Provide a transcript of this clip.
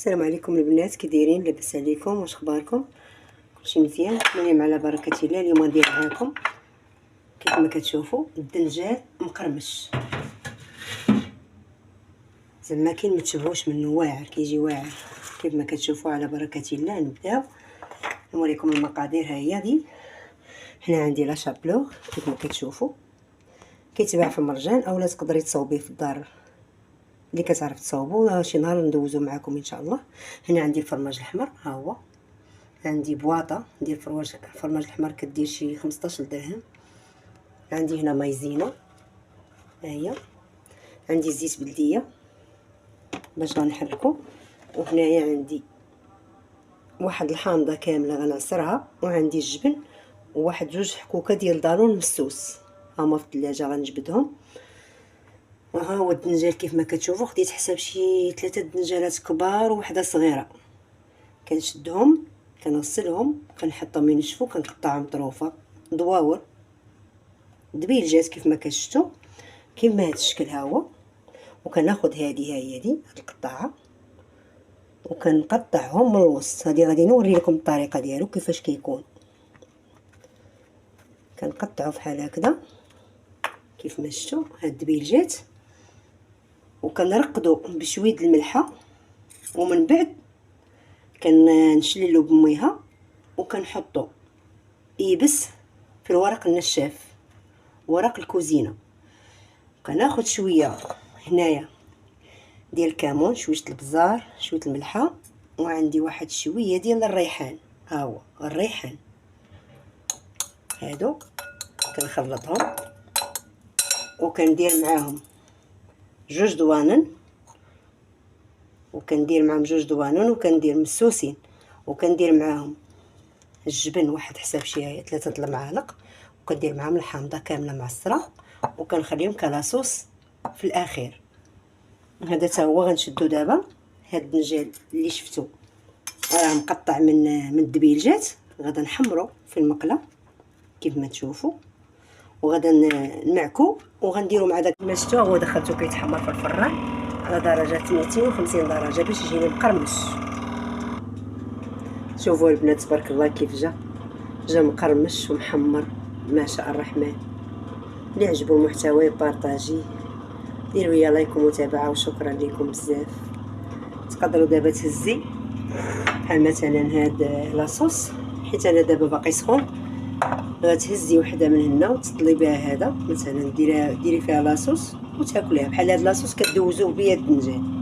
السلام عليكم البنات، كي دايرين؟ لاباس عليكم؟ واش اخباركم؟ كلشي مزيان؟ المهم على بركه الله. اليوم ندير معاكم كيف ما كتشوفوا الدنجال مقرمش، زعما كاين ما تشبعوش منه، واعر، كيجي واعر كيف ما كتشوفوا على بركه الله. نبداو نوريكم المقادير. ها هي دي، هنا عندي لا شابلوغ كيف ما كتشوفوا، كيتباع في المرجان اولا تقدري تصاوبيه في الدار اللي كتعرف تصاوبوا، شي نهار ندوزو معكم ان شاء الله. هنا عندي الفرماج الاحمر، ها هو عندي بواطه ديال الفرماج الاحمر كدير شي 15 درهم. عندي هنا مايزينا، ها هي عندي زيت بلديه باش غنحركو، وهنايا عندي واحد الحامضه كامله غنعصرها، وعندي الجبن وواحد جوج حكوكه ديال دانون مسوس هما في الثلاجه غنجبدهم. وها هو الدنجال كيف ما كتشوفوا، خديت حساب شي 3 دنجالات كبار وحده صغيره. كنشدهم كنغسلهم كنحطهم ينشفوا، كنقطعهم طروفه دواور دبيلجات كيف ما كتشتو كيما هاد الشكل. ها هو، وكناخذ هادي، ها هي دي هاد القطعه، وكنقطعهم من الوسط. هادي غادي نوري لكم الطريقه ديالو كيفاش كيكون. كنقطعو بحال هكذا كيف ما شفتوا هاد الدبيلجات، وكنرقدو بشويه الملحه، ومن بعد كنشللو بميها وكنحطو يبس في الورق النشاف، ورق الكوزينه. كناخذ شويه هنايا ديال الكمون، شويه البزار، شويه الملحه، وعندي واحد شويه ديال الريحان. ها هو الريحان، هادو كنخلطهم، وكندير معاهم جوج دوانن، وكندير مسوسين، وكندير معاهم الجبن واحد حساب شي 3 المعالق، وكندير معاهم الحامضه كامله معصره، وكنخليهم كلاصوص في الاخير. هذا حتى هو غنشدو دابا. هاد الدنجال اللي شفتو راه مقطع من الدبيلجات، غادا نحمرو في المقله كيف ما تشوفوا، وغادا نمعكو وغنديرو مع داك ما شفتو. هو دخلتو كيتحمر في الفران على درجه 250 درجه باش يجيني مقرمش. شوفوا البنات تبارك الله كيف جا مقرمش ومحمر ما شاء الرحمن. اللي عجبو المحتوى بارطاجي، ديروا لي لايك ومتابعه، وشكرا لكم بزاف. تقدروا دابا تهزي بحال مثلا هاد لاصوص، حيت انا دابا باقي سخون، غتهزي وحده من هنا وتطلي بها. هذا مثلا ديري فيها لاصوص وتاكليها بحال هاد لاصوص كدوزوه بيا الدنجال.